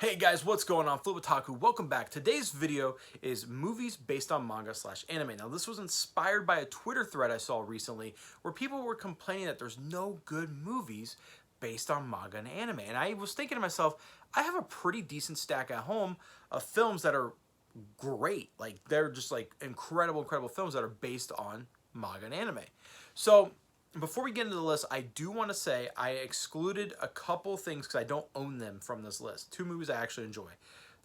Hey guys, what's going on? Flip Otaku, welcome back. Today's video is movies based on manga / anime. Now this was inspired by a Twitter thread I saw recently where people were complaining that there's no good movies based on manga and anime. And I was thinking to myself, I have a pretty decent stack at home of films that are great. Like they're just like incredible films that are based on manga and anime. So before we get into the list, I do want to say I excluded a couple things because I don't own them from this list. Two movies I actually enjoy.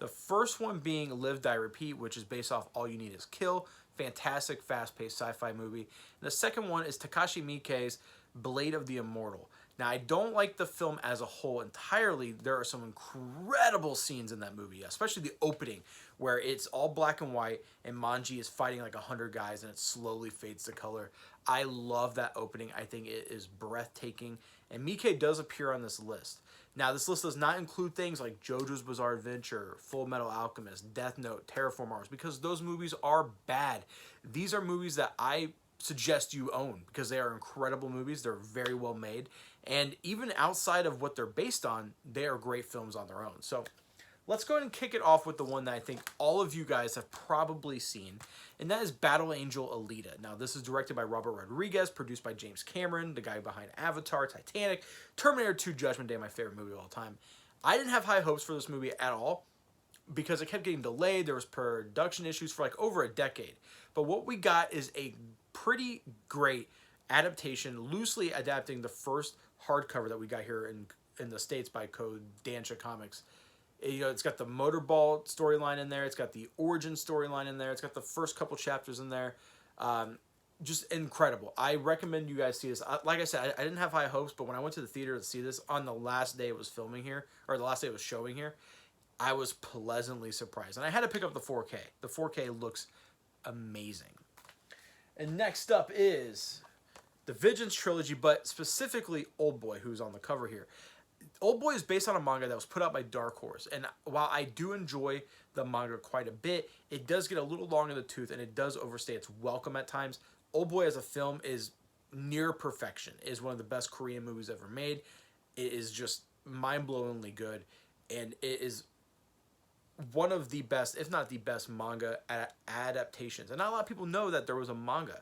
The first one being Live, Die, Repeat, which is based off All You Need Is Kill. Fantastic, fast-paced sci-fi movie. And the second one is Takashi Miike's Blade of the Immortal. Now, I don't like the film as a whole entirely. There are some incredible scenes in that movie, especially the opening, where it's all black and white, and Manji is fighting like 100 guys, and it slowly fades to color. I love that opening. I think it is breathtaking, and Miike does appear on this list. Now, this list does not include things like JoJo's Bizarre Adventure, Full Metal Alchemist, Death Note, Terraform Mars, because those movies are bad. These are movies that I suggest you own because they are incredible movies. They're very well made, and even outside of what they're based on, they are great films on their own. So let's go ahead and kick it off with the one that I think all of you guys have probably seen, and that is Battle Angel Alita. Now, this is directed by Robert Rodriguez, produced by James Cameron, the guy behind Avatar, Titanic, Terminator 2, Judgment Day, my favorite movie of all time. I didn't have high hopes for this movie at all because it kept getting delayed. There was production issues for like over a decade. But what we got is a pretty great adaptation, loosely adapting the first hardcover that we got here in the States by Kodansha Comics. You know, it's got the motorball storyline in there. It's got the origin storyline in there. It's got the first couple chapters in there. Just incredible. I recommend you guys see this. Like I said, I didn't have high hopes, but when I went to the theater to see this on the last day it was filming here, or the last day it was showing here, I was pleasantly surprised. And I had to pick up the 4K. The 4K looks amazing. And next up is the Vengeance trilogy, but specifically Oldboy, who's on the cover here. Oldboy is based on a manga that was put out by Dark Horse, and while I do enjoy the manga quite a bit, it does get a little long in the tooth, and it does overstay its welcome at times. Oldboy as a film is near perfection. It is one of the best Korean movies ever made. It is just mind-blowingly good, and it is one of the best, if not the best, manga adaptations. And not a lot of people know that there was a manga.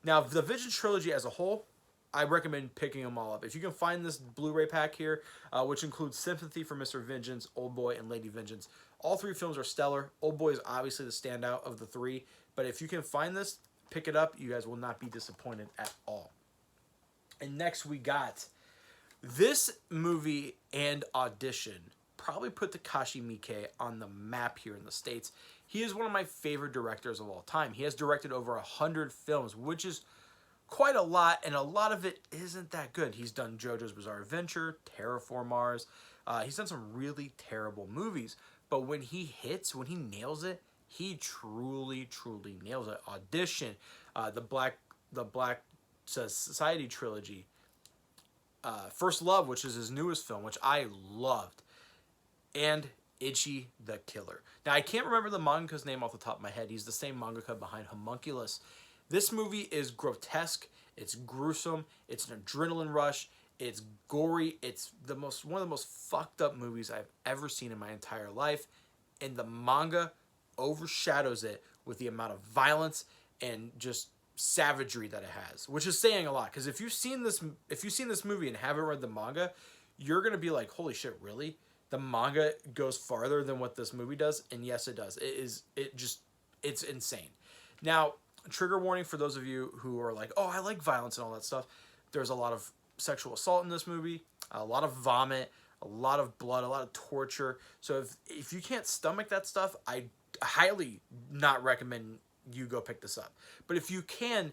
Now, the Vengeance trilogy as a whole, I recommend picking them all up. If you can find this Blu-ray pack here, which includes Sympathy for Mr. Vengeance, Oldboy, and Lady Vengeance, all three films are stellar. Oldboy is obviously the standout of the three, but if you can find this, pick it up. You guys will not be disappointed at all. And next we got this movie and Audition probably put Takashi Miike on the map here in the States. He is one of my favorite directors of all time. He has directed over 100 films, which is quite a lot, and a lot of it isn't that good. He's done JoJo's Bizarre Adventure, Terraform Mars. He's done some really terrible movies, but when he hits, when he nails it, he truly nails it. Audition, the Black Society trilogy, First Love, which is his newest film, which I loved, and Ichi the Killer. Now, I can't remember the mangaka's name off the top of my head. He's the same mangaka behind Homunculus. This movie is grotesque, it's gruesome, it's an adrenaline rush, it's gory, it's one of the most fucked up movies I've ever seen in my entire life, and the manga overshadows it with the amount of violence and just savagery that it has, which is saying a lot, because if you've seen this movie and haven't read the manga, you're going to be like, holy shit, really? The manga goes farther than what this movie does, and yes, it does. It's insane. Now, trigger warning for those of you who are like, oh, I like violence and all that stuff. There's a lot of sexual assault in this movie, a lot of vomit, a lot of blood, a lot of torture. So if you can't stomach that stuff, I highly not recommend you go pick this up. But if you can,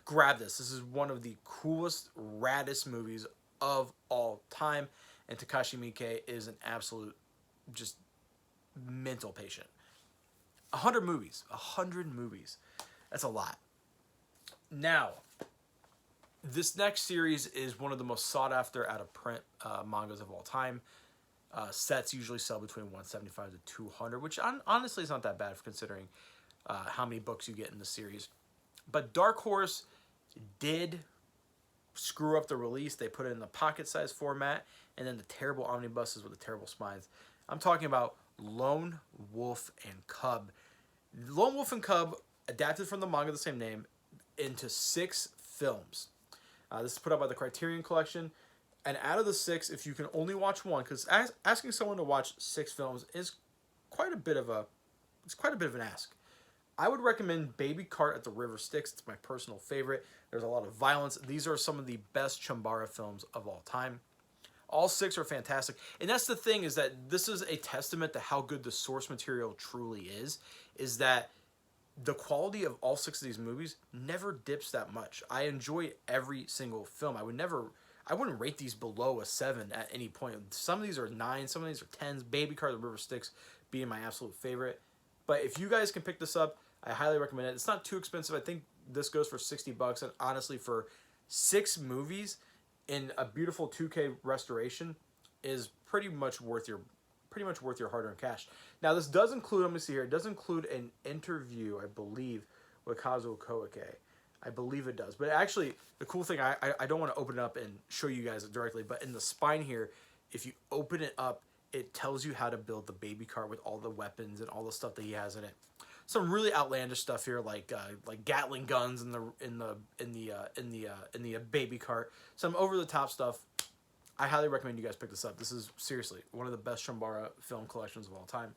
grab this. This is one of the coolest, raddest movies of all time. And Takashi Miike is an absolute, just mental patient. 100 movies. 100 movies. That's a lot. Now, this next series is one of the most sought after out of print mangas of all time. Sets usually sell between 175 to 200, which honestly is not that bad considering how many books you get in the series. But Dark Horse did screw up the release. They put it in the pocket size format, and then the terrible omnibuses with the terrible spines. I'm talking about Lone Wolf and Cub. Lone Wolf and Cub, adapted from the manga of the same name, into 6 films. This is put out by the Criterion Collection. And out of the 6, if you can only watch one, because asking someone to watch 6 films is quite a bit of an ask. I would recommend Baby Cart at the River Styx. It's my personal favorite. There's a lot of violence. These are some of the best Chambara films of all time. All 6 are fantastic. And that's the thing, is that this is a testament to how good the source material truly is that the quality of all 6 of these movies never dips that much. I enjoy every single film. I wouldn't rate these below a 7 at any point. Some of these are 9, some of these are 10s. Baby Cart at the River Styx being my absolute favorite. But if you guys can pick this up, I highly recommend it. It's not too expensive. I think this goes for $60, and honestly, for 6 movies in a beautiful 2K restoration is pretty much worth your hard-earned cash. Now, this does include, let me see here, it does include an interview, I believe, with Kazuo Koike. I believe it does. But actually, the cool thing, I don't want to open it up and show you guys it directly, but in the spine here, if you open it up, it tells you how to build the baby cart with all the weapons and all the stuff that he has in it. Some really outlandish stuff here, like Gatling guns in the baby cart. Some over the top stuff. I highly recommend you guys pick this up. This is seriously one of the best Chambara film collections of all time.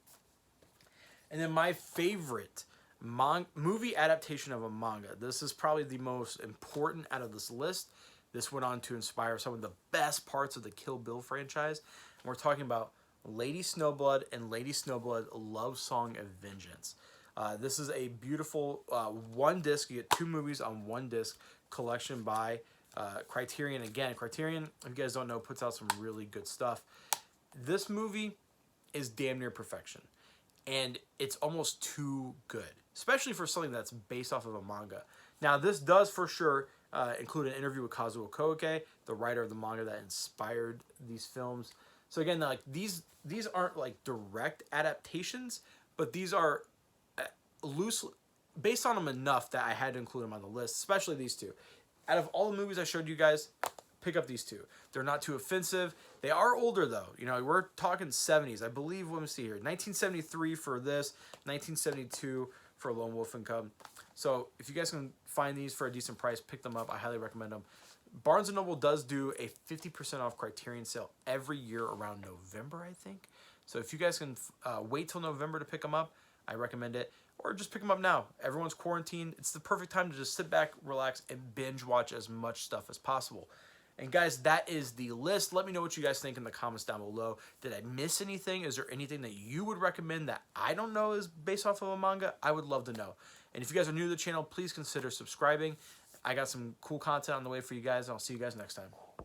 And then my favorite movie adaptation of a manga. This is probably the most important out of this list. This went on to inspire some of the best parts of the Kill Bill franchise. And we're talking about Lady Snowblood and Lady Snowblood Love Song of Vengeance. This is a beautiful one disc. You get 2 movies on one disc collection by Criterion. Again, Criterion, if you guys don't know, puts out some really good stuff. This movie is damn near perfection. And it's almost too good, especially for something that's based off of a manga. Now, this does for sure include an interview with Kazuo Koike, the writer of the manga that inspired these films. So again, like these aren't like direct adaptations, but these are loosely based on them enough that I had to include them on the list, especially these 2. Out of all the movies I showed you guys, pick up these 2. They're not too offensive. They are older though. You know, we're talking 70s. I believe, let me see here, 1973 for this, 1972 for Lone Wolf and Cub. So if you guys can find these for a decent price, pick them up. I highly recommend them. Barnes & Noble does do a 50% off Criterion sale every year around November, I think. So if you guys can wait till November to pick them up, I recommend it. Or just pick them up now. Everyone's quarantined. It's the perfect time to just sit back, relax, and binge watch as much stuff as possible. And guys, that is the list. Let me know what you guys think in the comments down below. Did I miss anything? Is there anything that you would recommend that I don't know is based off of a manga? I would love to know. And if you guys are new to the channel, please consider subscribing. I got some cool content on the way for you guys, and I'll see you guys next time.